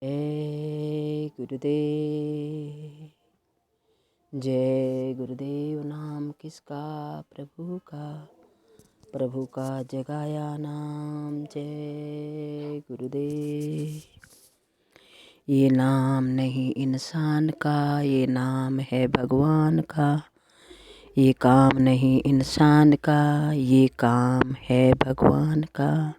जय गुरुदेव। जय गुरुदेव नाम किसका प्रभु का जगाया नाम। जय गुरुदेव। ये नाम नहीं इंसान का, ये नाम है भगवान का। ये काम नहीं इंसान का, ये काम है भगवान का।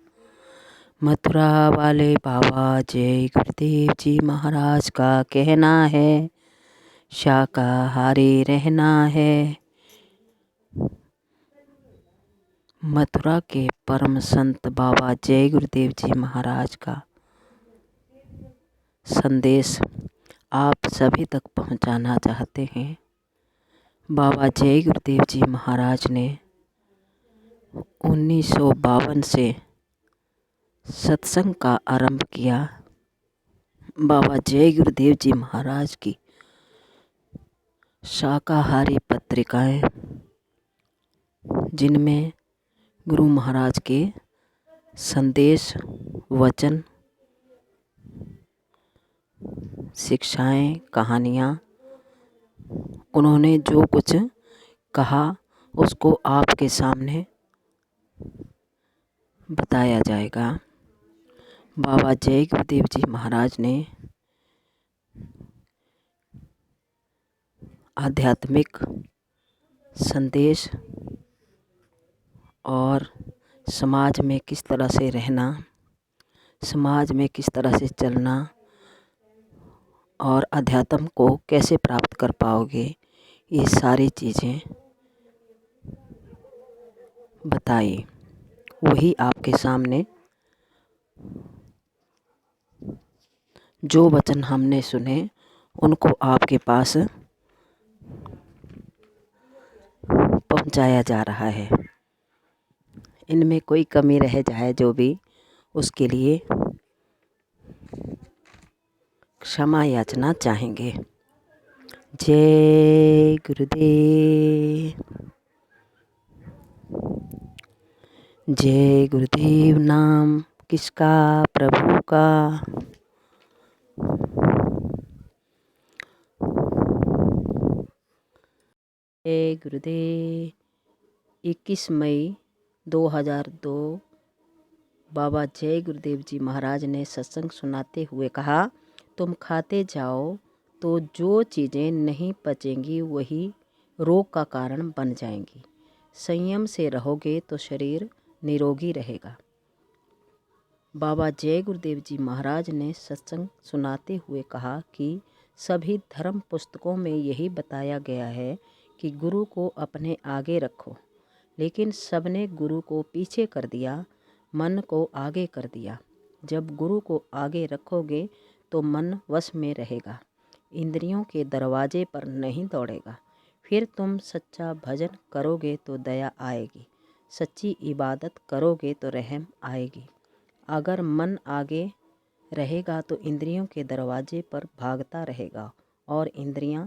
मथुरा वाले बाबा जय गुरुदेव जी महाराज का कहना है, शाकाहारी रहना है। मथुरा के परम संत बाबा जय गुरुदेव जी महाराज का संदेश आप सभी तक पहुंचाना चाहते हैं। बाबा जय गुरुदेव जी महाराज ने 1952 से सत्संग का आरंभ किया। बाबा जय गुरुदेव जी महाराज की शाकाहारी पत्रिकाएं, जिनमें गुरु महाराज के संदेश, वचन, शिक्षाएं, कहानियाँ, उन्होंने जो कुछ कहा उसको आपके सामने बताया जाएगा। बाबा जय गुरुदेव जी महाराज ने आध्यात्मिक संदेश और समाज में किस तरह से रहना, समाज में किस तरह से चलना और अध्यात्म को कैसे प्राप्त कर पाओगे, ये सारी चीज़ें बताई। वही आपके सामने जो वचन हमने सुने उनको आपके पास पहुंचाया जा रहा है। इनमें कोई कमी रह जाए जो भी, उसके लिए क्षमा याचना चाहेंगे। जय गुरुदेव। जय गुरुदेव नाम किसका प्रभु का। जय गुरुदेव। 21 मई 2002 बाबा जय गुरुदेव जी महाराज ने सत्संग सुनाते हुए कहा, तुम खाते जाओ तो जो चीज़ें नहीं पचेंगी वही रोग का कारण बन जाएंगी। संयम से रहोगे तो शरीर निरोगी रहेगा। बाबा जय गुरुदेव जी महाराज ने सत्संग सुनाते हुए कहा कि सभी धर्म पुस्तकों में यही बताया गया है कि गुरु को अपने आगे रखो, लेकिन सबने गुरु को पीछे कर दिया, मन को आगे कर दिया। जब गुरु को आगे रखोगे तो मन वश में रहेगा, इंद्रियों के दरवाजे पर नहीं दौड़ेगा। फिर तुम सच्चा भजन करोगे तो दया आएगी, सच्ची इबादत करोगे तो रहम आएगी। अगर मन आगे रहेगा तो इंद्रियों के दरवाजे पर भागता रहेगा और इंद्रियां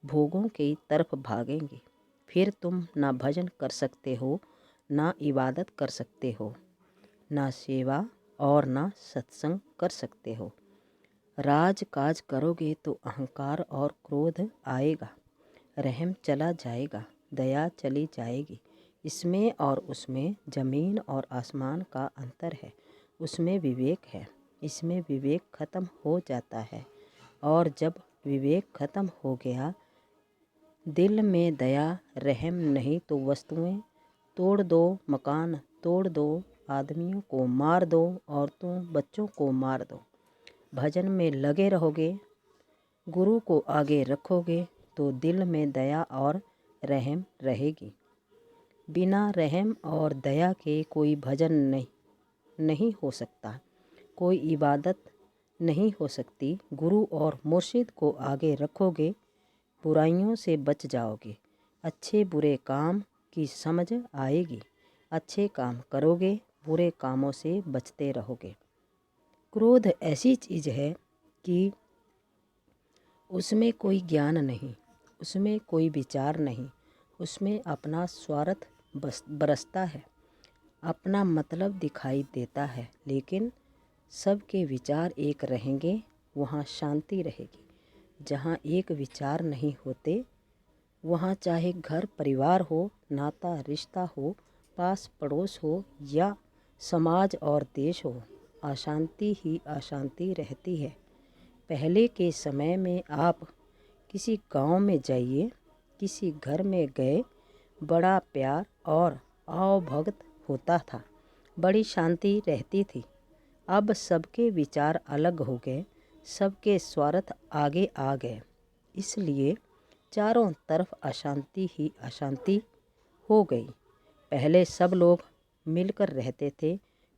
भोगों की तरफ भागेंगी। फिर तुम ना भजन कर सकते हो, ना इबादत कर सकते हो, ना सेवा और ना सत्संग कर सकते हो। राज काज करोगे तो अहंकार और क्रोध आएगा, रहम चला जाएगा, दया चली जाएगी। इसमें और उसमें ज़मीन और आसमान का अंतर है। उसमें विवेक है, इसमें विवेक खत्म हो जाता है। और जब विवेक खत्म हो गया, दिल में दया रहम नहीं तो वस्तुएं तोड़ दो, मकान तोड़ दो, आदमियों को मार दो, औरतों बच्चों को मार दो। भजन में लगे रहोगे, गुरु को आगे रखोगे तो दिल में दया और रहम रहेगी। बिना रहम और दया के कोई भजन नहीं हो सकता, कोई इबादत नहीं हो सकती। गुरु और मुर्शिद को आगे रखोगे, बुराइयों से बच जाओगे, अच्छे बुरे काम की समझ आएगी। अच्छे काम करोगे, बुरे कामों से बचते रहोगे। क्रोध ऐसी चीज़ है कि उसमें कोई ज्ञान नहीं, उसमें कोई विचार नहीं, उसमें अपना स्वार्थ बरसता है, अपना मतलब दिखाई देता है। लेकिन सबके विचार एक रहेंगे वहाँ शांति रहेगी। जहाँ एक विचार नहीं होते वहाँ चाहे घर परिवार हो, नाता रिश्ता हो, पास पड़ोस हो या समाज और देश हो, अशांति ही अशांति रहती है। पहले के समय में आप किसी गांव में जाइए, किसी घर में गए, बड़ा प्यार और आवभगत होता था, बड़ी शांति रहती थी। अब सबके विचार अलग हो गए, सबके स्वार्थ आगे आ गए, इसलिए चारों तरफ अशांति ही अशांति हो गई। पहले सब लोग मिलकर रहते थे,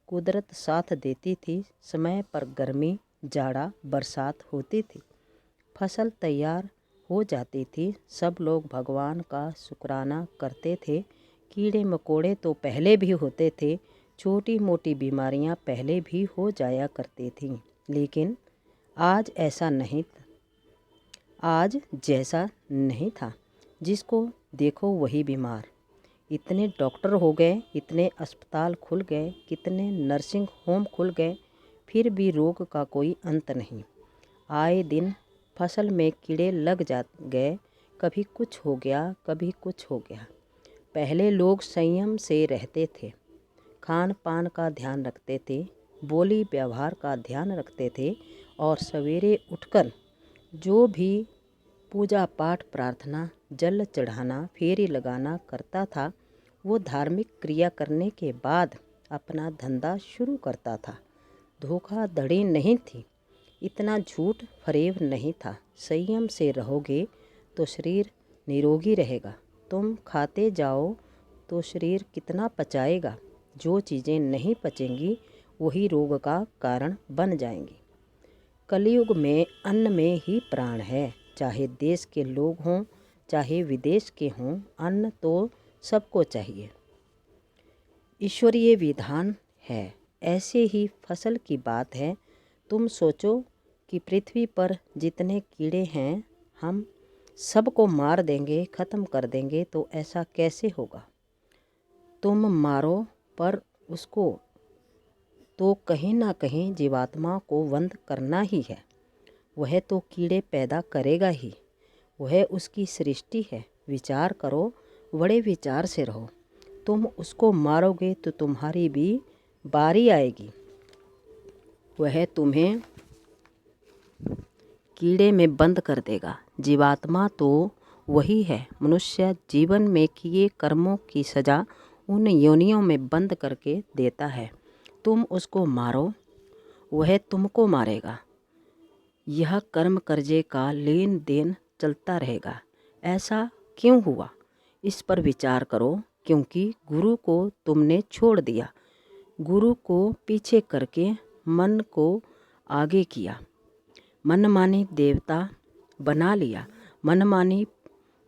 कुदरत साथ देती थी, समय पर गर्मी, जाड़ा, बरसात होती थी, फसल तैयार हो जाती थी, सब लोग भगवान का शुक्राना करते थे। कीड़े मकोड़े तो पहले भी होते थे, छोटी मोटी बीमारियां पहले भी हो जाया करती थीं, लेकिन आज ऐसा नहीं, आज जैसा नहीं था। जिसको देखो वही बीमार। इतने डॉक्टर हो गए, इतने अस्पताल खुल गए, कितने नर्सिंग होम खुल गए, फिर भी रोग का कोई अंत नहीं। आए दिन फसल में कीड़े लग जा गए, कभी कुछ हो गया, कभी कुछ हो गया। पहले लोग संयम से रहते थे, खान पान का ध्यान रखते थे, बोली व्यवहार का ध्यान रखते थे और सवेरे उठकर जो भी पूजा पाठ, प्रार्थना, जल चढ़ाना, फेरी लगाना करता था, वो धार्मिक क्रिया करने के बाद अपना धंधा शुरू करता था। धोखाधड़ी नहीं थी, इतना झूठ फरेब नहीं था। संयम से रहोगे तो शरीर निरोगी रहेगा। तुम खाते जाओ तो शरीर कितना पचाएगा। जो चीज़ें नहीं पचेंगी वही रोग का कारण बन जाएंगी। कलयुग में अन्न में ही प्राण है। चाहे देश के लोग हों, चाहे विदेश के हों, अन्न तो सबको चाहिए। ईश्वरीय विधान है। ऐसे ही फसल की बात है। तुम सोचो कि पृथ्वी पर जितने कीड़े हैं हम सबको मार देंगे, ख़त्म कर देंगे, तो ऐसा कैसे होगा? तुम मारो पर उसको तो कहीं ना कहीं जीवात्मा को वंद करना ही है। वह तो कीड़े पैदा करेगा ही, वह उसकी सृष्टि है। विचार करो, बड़े विचार से रहो। तुम उसको मारोगे तो तुम्हारी भी बारी आएगी। वह तुम्हें कीड़े में बंद कर देगा। जीवात्मा तो वही है। मनुष्य जीवन में किए कर्मों की सज़ा उन योनियों में बंद करके देता है। तुम उसको मारो, वह तुमको मारेगा। यह कर्म कर्जे का लेन देन चलता रहेगा। ऐसा क्यों हुआ? इस पर विचार करो। क्योंकि गुरु को तुमने छोड़ दिया, गुरु को पीछे करके मन को आगे किया, मनमानी देवता बना लिया, मनमानी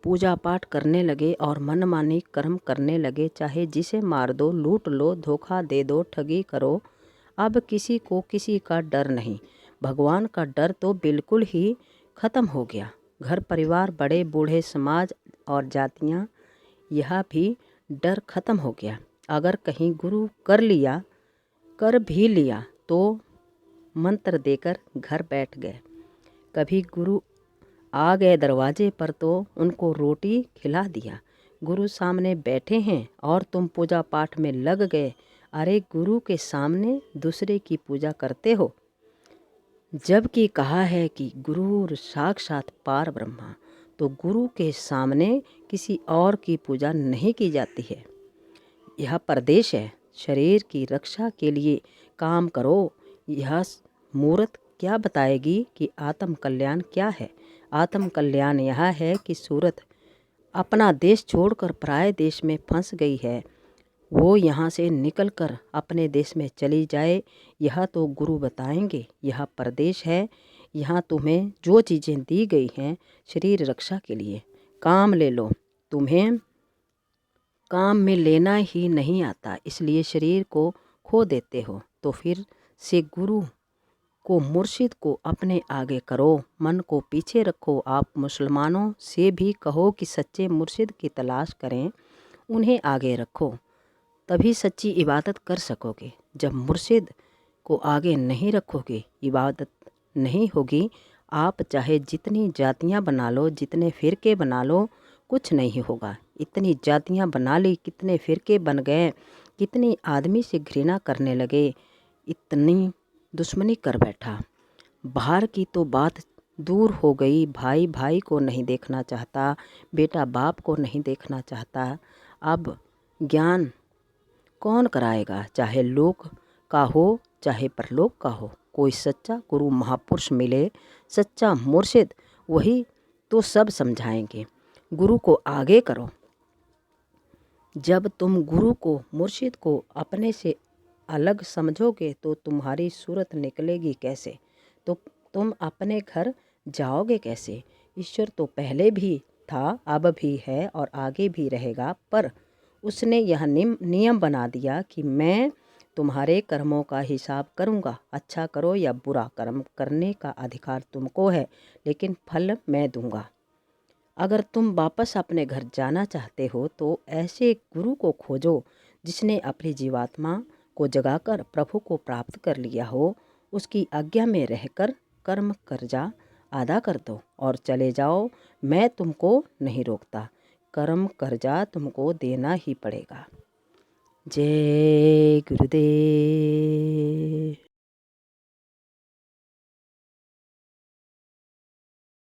पूजा पाठ करने लगे और मनमानी कर्म करने लगे। चाहे जिसे मार दो, लूट लो, धोखा दे दो, ठगी करो। अब किसी को किसी का डर नहीं। भगवान का डर तो बिल्कुल ही ख़त्म हो गया। घर परिवार, बड़े बूढ़े, समाज और जातियाँ, यह भी डर ख़त्म हो गया। अगर कहीं गुरु कर भी लिया तो मंत्र देकर घर बैठ गए। कभी गुरु आ गए दरवाजे पर तो उनको रोटी खिला दिया। गुरु सामने बैठे हैं और तुम पूजा पाठ में लग गए। अरे गुरु के सामने दूसरे की पूजा करते हो, जबकि कहा है कि गुरु साक्षात पार ब्रह्मा। तो गुरु के सामने किसी और की पूजा नहीं की जाती है। यह प्रदेश है। शरीर की रक्षा के लिए काम करो। यह मूर्त क्या बताएगी कि आत्म कल्याण क्या है? आत्म कल्याण यह है कि सूरत अपना देश छोड़कर पराये देश में फंस गई है, वो यहाँ से निकलकर अपने देश में चली जाए। यह तो गुरु बताएंगे। यह प्रदेश है, यहाँ तुम्हें जो चीज़ें दी गई हैं शरीर रक्षा के लिए, काम ले लो। तुम्हें काम में लेना ही नहीं आता, इसलिए शरीर को खो देते हो। तो फिर से गुरु को, मुर्शिद को अपने आगे करो, मन को पीछे रखो। आप मुसलमानों से भी कहो कि सच्चे मुर्शिद की तलाश करें, उन्हें आगे रखो, तभी सच्ची इबादत कर सकोगे। जब मुर्शिद को आगे नहीं रखोगे, इबादत नहीं होगी। आप चाहे जितनी जातियाँ बना लो, जितने फ़िरके बना लो, कुछ नहीं होगा। इतनी जातियाँ बना ली, कितने फ़िरके बन गए, कितनी आदमी से घृणा करने लगे, इतनी दुश्मनी कर बैठा। बाहर की तो बात दूर हो गई, भाई भाई को नहीं देखना चाहता, बेटा बाप को नहीं देखना चाहता। अब ज्ञान कौन कराएगा? चाहे लोक का हो, चाहे परलोक का हो। कोई सच्चा गुरु महापुरुष मिले, सच्चा मुर्शिद, वही तो सब समझाएंगे। गुरु को आगे करो। जब तुम गुरु को, मुर्शिद को अपने से अलग समझोगे तो तुम्हारी सूरत निकलेगी कैसे? तो तुम अपने घर जाओगे कैसे? ईश्वर तो पहले भी था, अब भी है और आगे भी रहेगा, पर उसने यह नियम बना दिया कि मैं तुम्हारे कर्मों का हिसाब करूँगा। अच्छा करो या बुरा, कर्म करने का अधिकार तुमको है, लेकिन फल मैं दूंगा। अगर तुम वापस अपने घर जाना चाहते हो तो ऐसे गुरु को खोजो जिसने अपनी जीवात्मा को जगाकर प्रभु को प्राप्त कर लिया हो। उसकी आज्ञा में रहकर कर्म कर्जा अदा कर दो और चले जाओ। मैं तुमको नहीं रोकता, कर्म कर्जा तुमको देना ही पड़ेगा। जय गुरुदेव।